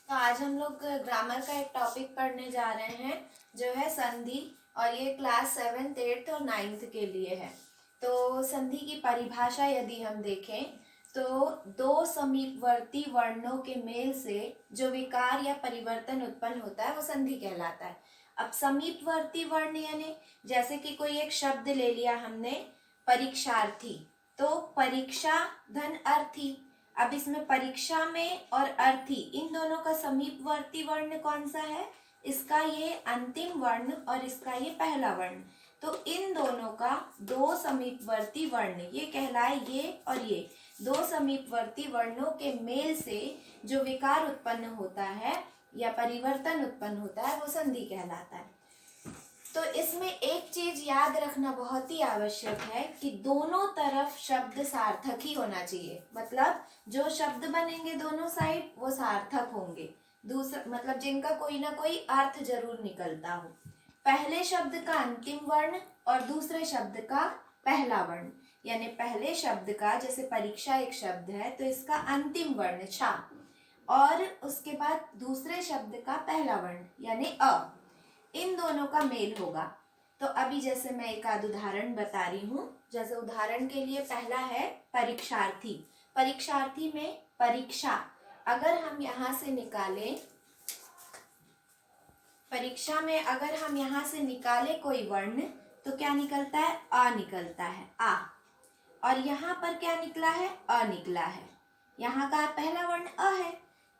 तो आज हम लोग ग्रामर का एक टॉपिक पढ़ने जा रहे हैं जो है संधि। और ये क्लास 7th 8th और 9th के लिए है। तो संधि की परिभाषा यदि हम देखें तो दो समीपवर्ती वर्णों के मेल से जो विकार या परिवर्तन उत्पन्न होता है वो संधि कहलाता है। अब समीपवर्ती वर्ण यानी जैसे कि कोई एक शब्द ले लिया हमने, परीक्षार्थी, तो परीक्षा धन अर्थी। अब इसमें परीक्षा में और अर्थी इन दोनों का समीपवर्ती वर्ण कौन सा है? इसका ये अंतिम वर्ण और इसका ये पहला वर्ण। तो इन दोनों का दो समीपवर्ती वर्ण ये कहलाए, ये और ये दो समीपवर्ती वर्णों के मेल से जो विकार उत्पन्न होता है या परिवर्तन उत्पन्न होता है वो संधि कहलाता है। तो इसमें एक चीज याद रखना बहुत ही आवश्यक है कि दोनों तरफ शब्द सार्थक ही होना चाहिए। मतलब जो शब्द बनेंगे दोनों साइड वो सार्थक होंगे, दूसरा मतलब जिनका कोई ना कोई अर्थ जरूर निकलता हो। पहले शब्द का अंतिम वर्ण और दूसरे शब्द का पहला वर्ण, यानी पहले शब्द का जैसे परीक्षा एक शब्द है तो इसका अंतिम वर्ण छा, और उसके बाद दूसरे शब्द का पहला वर्ण यानी अ, इन दोनों का मेल होगा। तो अभी जैसे मैं एक आध उदाहरण बता रही हूँ। जैसे उदाहरण के लिए पहला है परीक्षार्थी। परीक्षार्थी में परीक्षा अगर हम यहाँ से निकालें, परीक्षा में अगर हम यहाँ से निकाले कोई वर्ण तो क्या निकलता है? अ निकलता है, आ। और यहाँ पर क्या निकला है? अ निकला है। यहाँ का पहला वर्ण अ है,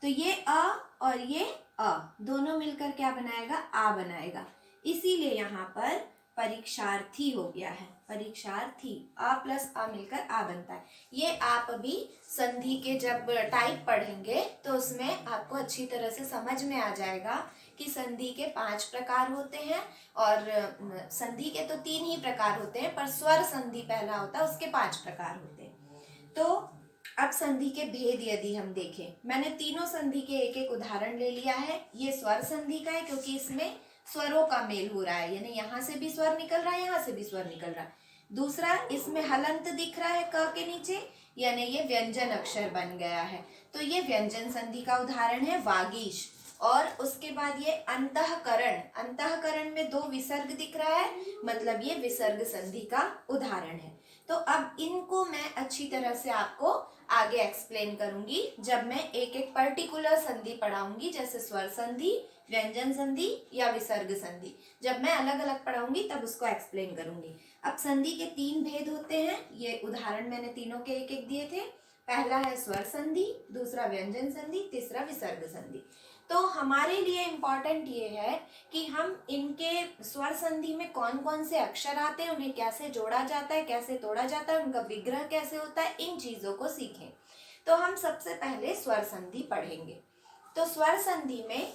तो ये अ और ये अ दोनों मिलकर क्या बनाएगा? आ बनाएगा। इसीलिए यहाँ पर परीक्षार्थी हो गया है, परीक्षार्थी। अ प्लस अ मिलकर आ बनता है। ये आप अभी संधि के जब टाइप पढ़ेंगे तो उसमें आपको अच्छी तरह से समझ में आ जाएगा कि संधि के 5 प्रकार होते हैं और संधि के तो 3 ही प्रकार होते हैं, पर स्वर संधि पहला होता है, उसके 5 प्रकार होते हैं। तो अब संधि के भेद यदि हम देखें, मैंने तीनों संधि के एक एक उदाहरण ले लिया है। ये स्वर संधि का है क्योंकि इसमें स्वरों का मेल हो रहा है, यानी यहाँ से भी स्वर निकल रहा है, यहाँ से भी स्वर निकल रहा है। दूसरा, इसमें हलंत दिख रहा है क के नीचे, यानी ये व्यंजन अक्षर बन गया है, तो ये व्यंजन संधि का उदाहरण है वागीश। और उसके बाद ये अंतःकरण, अंतःकरण में 2 विसर्ग दिख रहा है, मतलब ये विसर्ग संधि का उदाहरण है। तो अब इनको मैं अच्छी तरह से आपको आगे एक्सप्लेन करूंगी जब मैं एक एक पर्टिकुलर संधि पढ़ाऊंगी, जैसे स्वर संधि, व्यंजन संधि या विसर्ग संधि। जब मैं अलग अलग पढ़ाऊंगी तब उसको एक्सप्लेन करूंगी। अब संधि के 3 भेद होते हैं, ये उदाहरण मैंने तीनों के एक एक दिए थे। पहला है स्वर संधि, दूसरा व्यंजन संधि, तीसरा विसर्ग संधि। तो हमारे लिए इम्पॉर्टेंट ये है कि हम इनके स्वर संधि में कौन कौन से अक्षर आते हैं, उन्हें कैसे जोड़ा जाता है, कैसे तोड़ा जाता है, उनका विग्रह कैसे होता है, इन चीजों को सीखें। तो हम सबसे पहले स्वर संधि पढ़ेंगे। तो स्वर संधि में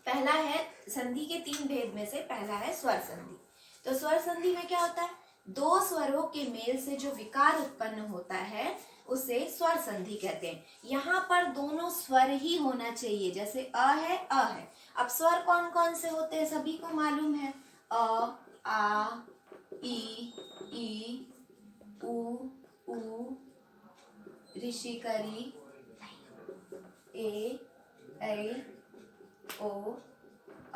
पहला है, संधि के 3 भेद में से पहला है स्वर संधि। तो स्वर संधि में क्या होता है? 2 स्वरों के मेल से जो विकार उत्पन्न होता है उसे स्वर संधि कहते हैं। यहाँ पर दोनों स्वर ही होना चाहिए, जैसे अ है, अ है। अब स्वर कौन कौन से होते हैं सभी को मालूम है, अ, आ, ई, उ, ऋषिकरी, ए, ऐ, ओ,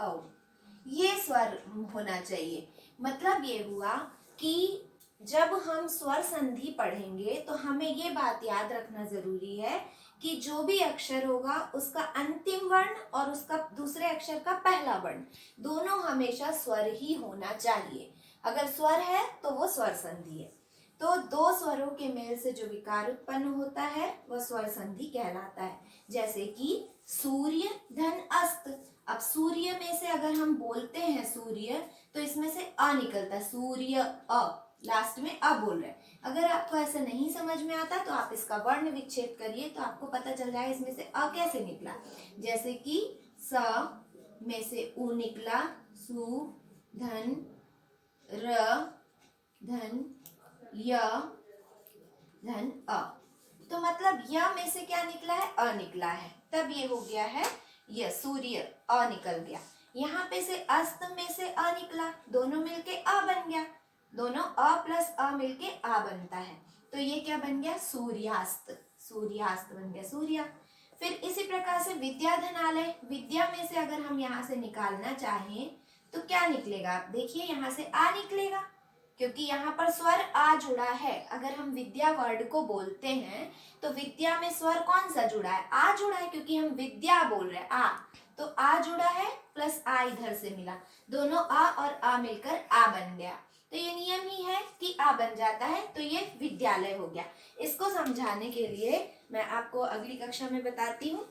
औ। ये स्वर होना चाहिए। मतलब ये हुआ कि जब हम स्वर संधि पढ़ेंगे तो हमें ये बात याद रखना जरूरी है कि जो भी अक्षर होगा उसका अंतिम वर्ण और उसका दूसरे अक्षर का पहला वर्ण दोनों हमेशा स्वर ही होना चाहिए। अगर स्वर है तो वो स्वर संधि है। तो 2 स्वरों के मेल से जो विकार उत्पन्न होता है वह स्वर संधि कहलाता है। जैसे कि सूर्य धन अस्त। अब सूर्य में से अगर हम बोलते हैं सूर्य तो इसमें से अ निकलता है, सूर्य अ, लास्ट में अ बोल रहे हैं। अगर आपको ऐसा नहीं समझ में आता तो आप इसका वर्ण विच्छेद करिए तो आपको पता चल जाएगा इसमें से अ कैसे निकला। जैसे कि स में से उ निकला, सु धन र धन य धन अ। तो मतलब य में से क्या निकला है? अ निकला है, तब ये हो गया है य, सूर्य, अ निकल गया। यहाँ पे से अस्त में से अ निकला, दोनों मिलके अ बन गया, दोनों अ प्लस अ मिलके आ बनता है। तो ये क्या बन गया? सूर्यास्त, सूर्यास्त बन गया सूर्य। फिर इसी प्रकार से विद्याधनालय, विद्या में से अगर हम यहाँ से निकालना चाहें तो क्या निकलेगा? आप देखिए यहाँ से आ निकलेगा, क्योंकि यहाँ पर स्वर आ जुड़ा है। अगर हम विद्या वर्ड को बोलते हैं तो विद्या में स्वर कौन सा जुड़ा है? आ जुड़ा है, क्योंकि हम विद्या बोल रहे हैं। आ, तो आ जुड़ा है प्लस आ इधर से मिला, दोनों आ और आ मिलकर आ बन गया। तो ये नियम ही है कि आ बन जाता है, तो ये विद्यालय हो गया। इसको समझाने के लिए मैं आपको अगली कक्षा में बताती हूँ।